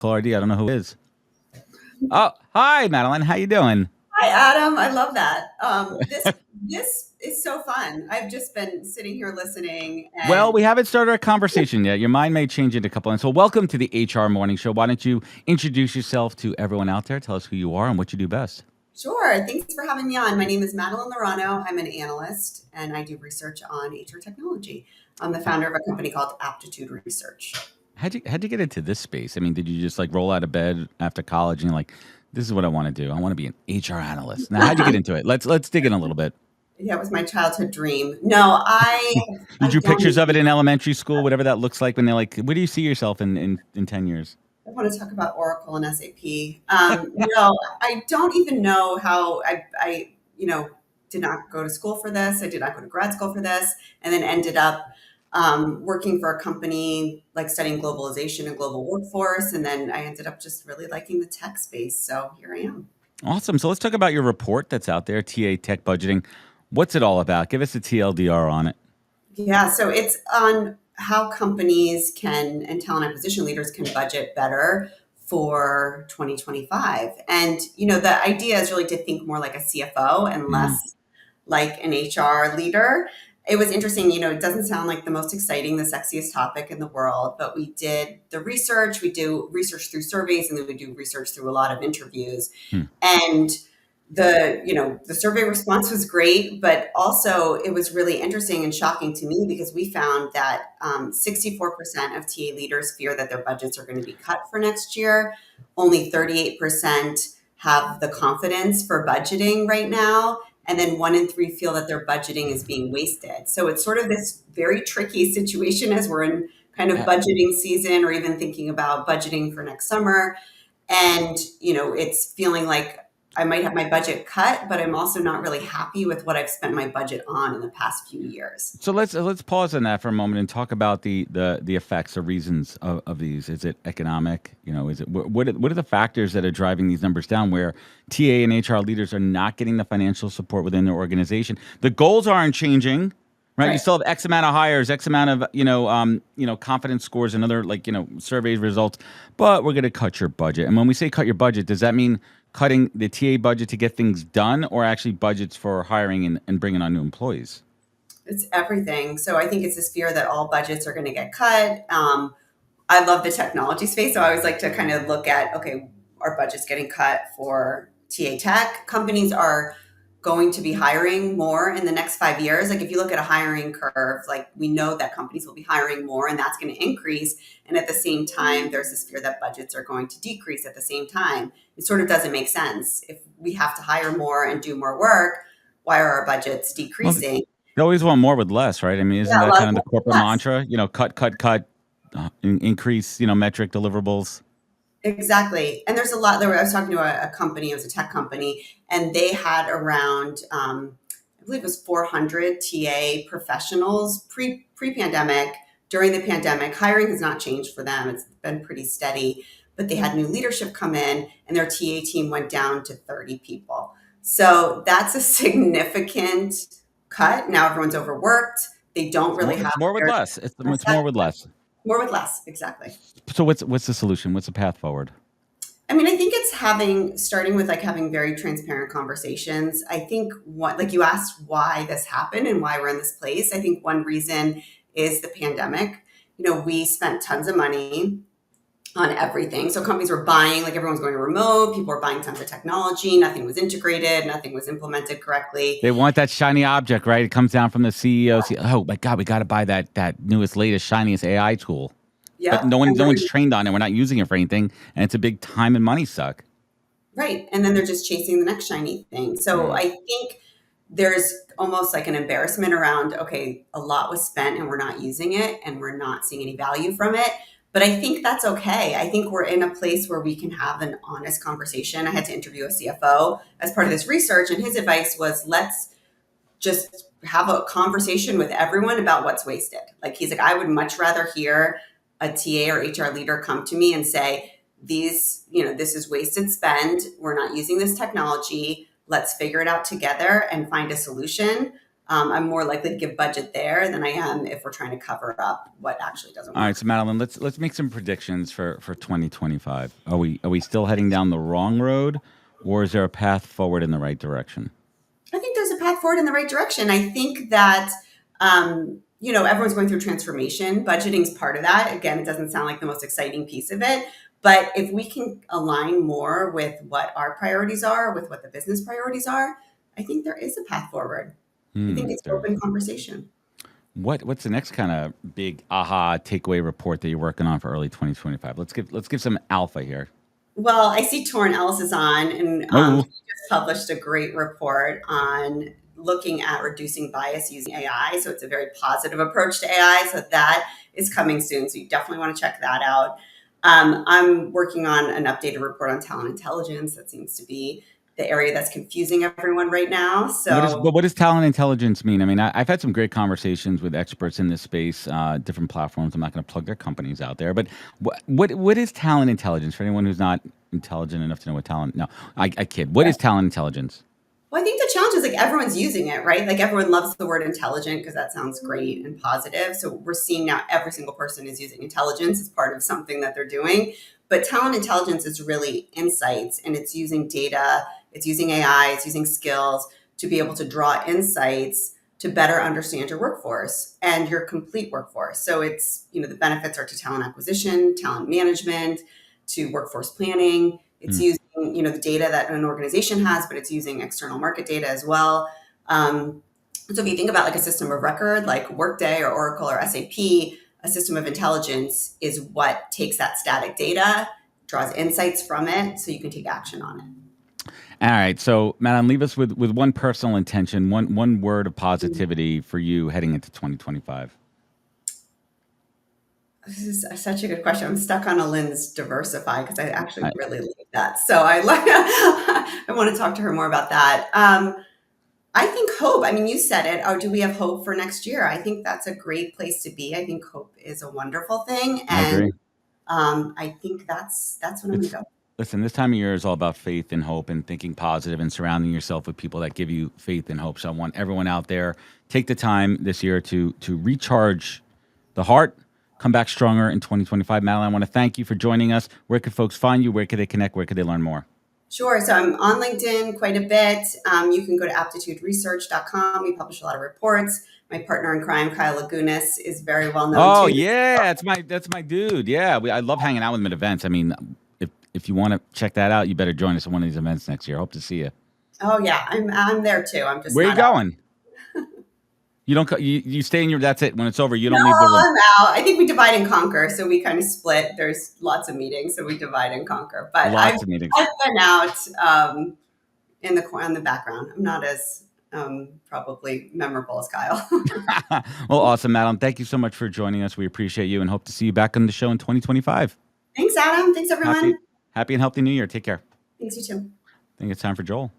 Clardy, I don't know who it is. Oh, hi, Madeline. How you doing? Hi, Adam. I love that. This is so fun. I've just been sitting here listening, Well, and we haven't started our conversation yet. Your mind may change in a couple. And so, welcome to the HR Morning Show. Why don't you introduce yourself to everyone out there? Tell us who you are and what you do best. sure. Thanks for having me on. My name is Madeline Laurano. I'm an analyst, and I do research on HR technology. I'm the founder of a company called Aptitude Research. How'd you get into this space? I mean, did you just like roll out of bed after college and you're like, this is what I want to do? I want to be an HR analyst. Now, how'd you get into it? Let's dig in a little bit. Yeah, it was my childhood dream. No, You I've drew done. pictures of it in elementary school, whatever that looks like when they're like, where do you see yourself in 10 years? I want to talk about Oracle and SAP. No, I don't even know how I did not go to school for this. I did not go to grad school for this, and then ended up working for a company like studying globalization and global workforce. And then I ended up just really liking the tech space. So here I am. Awesome. So let's talk about your report that's out there, TA Tech Budgeting. What's it all about? Give us a TLDR on it. Yeah, so it's on how companies can and talent acquisition leaders can budget better for 2025. And the idea is really to think more like a CFO and Mm. less like an HR leader. It was interesting, it doesn't sound like the most exciting, the sexiest topic in the world, but we did the research, we do research through surveys, and then we do research through a lot of interviews. Hmm. And the survey response was great, but also it was really interesting and shocking to me because we found that 64% of TA leaders fear that their budgets are going to be cut for next year. Only 38% have the confidence for budgeting right now. And then 1 in 3 feel that their budgeting is being wasted. So it's sort of this very tricky situation as we're in kind of Uh, budgeting season or even thinking about budgeting for next summer. And it's feeling like I might have my budget cut, but I'm also not really happy with what I've spent my budget on in the past few years. So let's pause on that for a moment and talk about the effects or reasons of these. Is it economic? Is it what are the factors that are driving these numbers down? Where TA and HR leaders are not getting the financial support within their organization. The goals aren't changing, right? You Right. still have X amount of hires, X amount of confidence scores and other survey results, but we're going to cut your budget. And when we say cut your budget, does that mean cutting the TA budget to get things done, or actually budgets for hiring and bringing on new employees? It's everything. So I think it's this fear that all budgets are going to get cut. I love the technology space. So I always like to kind of look at, okay, our budget's getting cut for TA tech. Companies are going to be hiring more in the next 5 years. Like if you look at a hiring curve, like we know that companies will be hiring more and that's going to increase. And at the same time, there's this fear that budgets are going to decrease at the same time. It sort of doesn't make sense. If we have to hire more and do more work, why are our budgets Well, decreasing? they always want more with less, right? I mean, isn't Yeah, that less, kind of the corporate less. mantra? Cut, cut, cut, increase, metric deliverables. Exactly. And there's a lot there. I was talking to a company, it was a tech company, and they had around, I believe it was 400 TA professionals pre-pandemic. During the pandemic, hiring has not changed for them. It's been pretty steady, but they had new leadership come in and their TA team went down to 30 people. So that's a significant cut. Now everyone's overworked. They don't It's really more. have It's more with their less. It's more with less. more with less. Exactly. So what's the solution? What's the path forward? I mean, I think it's starting with like having very transparent conversations. I think what, like you asked why this happened and why we're in this place. I think one reason is the pandemic. We spent tons of money on everything. So companies were buying, like everyone's going to remote, people were buying tons of technology, nothing was integrated, nothing was implemented correctly. They want that shiny object, right? It comes down from the CEO. Oh my God, we got to buy that newest, latest, shiniest AI tool. But Yep. no one's trained on it. We're not using it for anything, and it's a big time and money suck. Right. And then they're just chasing the next shiny thing. So Mm. I think there's almost like an embarrassment around, okay, a lot was spent and we're not using it and we're not seeing any value from it. But I think that's okay. I think we're in a place where we can have an honest conversation. I had to interview a CFO as part of this research, and his advice was let's just have a conversation with everyone about what's wasted. Like he's like, I would much rather hear a TA or HR leader come to me and say, this is wasted spend. We're not using this technology. Let's figure it out together and find a solution. I'm more likely to give budget there than I am if we're trying to cover up what actually doesn't All right, work. so Madeline, let's make some predictions for 2025. Are we still heading down the wrong road, or is there a path forward in the right direction? I think there's a path forward in the right direction. I think that, everyone's going through transformation. Budgeting is part of that. Again, it doesn't sound like the most exciting piece of it, but if we can align more with what our priorities are, with what the business priorities are, I think there is a path forward. I think it's There. open conversation. What's the next kind of big aha takeaway report that you're working on for early 2025? Let's give some alpha here. Well, I see Torrin Ellis is on, and Oh, he just published a great report on looking at reducing bias using AI. So it's a very positive approach to AI. So that is coming soon. So you definitely want to check that out. I'm working on an updated report on talent intelligence. That seems to be the area that's confusing everyone right now. So what does talent intelligence mean? I mean, I've had some great conversations with experts in this space, different platforms. I'm not going to plug their companies out there, but what is talent intelligence for anyone who's not intelligent enough to know what talent? No, I kid. What is talent intelligence? Well, I think the challenge is like everyone's using it, right? Like everyone loves the word intelligent because that sounds great and positive. So we're seeing now every single person is using intelligence as part of something that they're doing. But talent intelligence is really insights, and it's using data, it's using AI, it's using skills to be able to draw insights to better understand your workforce and your complete workforce. So it's, the benefits are to talent acquisition, talent management, to workforce planning. It's Hmm. using, the data that an organization has, but it's using external market data as well. So if you think about like a system of record, like Workday or Oracle or SAP, a system of intelligence is what takes that static data, draws insights from it, so you can take action on it. All right, so Madeline, leave us with one personal intention, one word of positivity for you heading into 2025. This is such a good question. I'm stuck on Alynn's diversify because I actually I, really like that. So I like I want to talk to her more about that. I think hope. I mean, you said it. Oh, do we have hope for next year? I think that's a great place to be. I think hope is a wonderful thing, I and agree. I think that's what I'm going It's to go. Listen, this time of year is all about faith and hope and thinking positive and surrounding yourself with people that give you faith and hope. So I want everyone out there take the time this year to recharge the heart, come back stronger in 2025. Madeline, I want to thank you for joining us. Where could folks find you? Where could they connect? Where could they learn more? Sure. So I'm on LinkedIn quite a bit. You can go to aptituderesearch.com. We publish a lot of reports. My partner in crime, Kyle Lagunas, is very well known Oh too. yeah, that's my dude. Yeah, I love hanging out with him at events. I mean, if you want to check that out, you better join us at one of these events next year. Hope to see you. Oh yeah, I'm there too. I'm just Where you not out. going? You don't. You stay in your. That's it. When it's over, you No, don't leave the room. I'm out. I think we divide and conquer. So we kind of split. There's lots of meetings, so we divide and conquer. But I've Lots of meetings. I've been out in the background. I'm not as probably memorable as Kyle. Well, awesome, Madeline. Thank you so much for joining us. We appreciate you and hope to see you back on the show in 2025. Thanks, Adam. Thanks, Happy, everyone. happy and healthy New Year. Take care. Thanks, you too. I think it's time for Joel.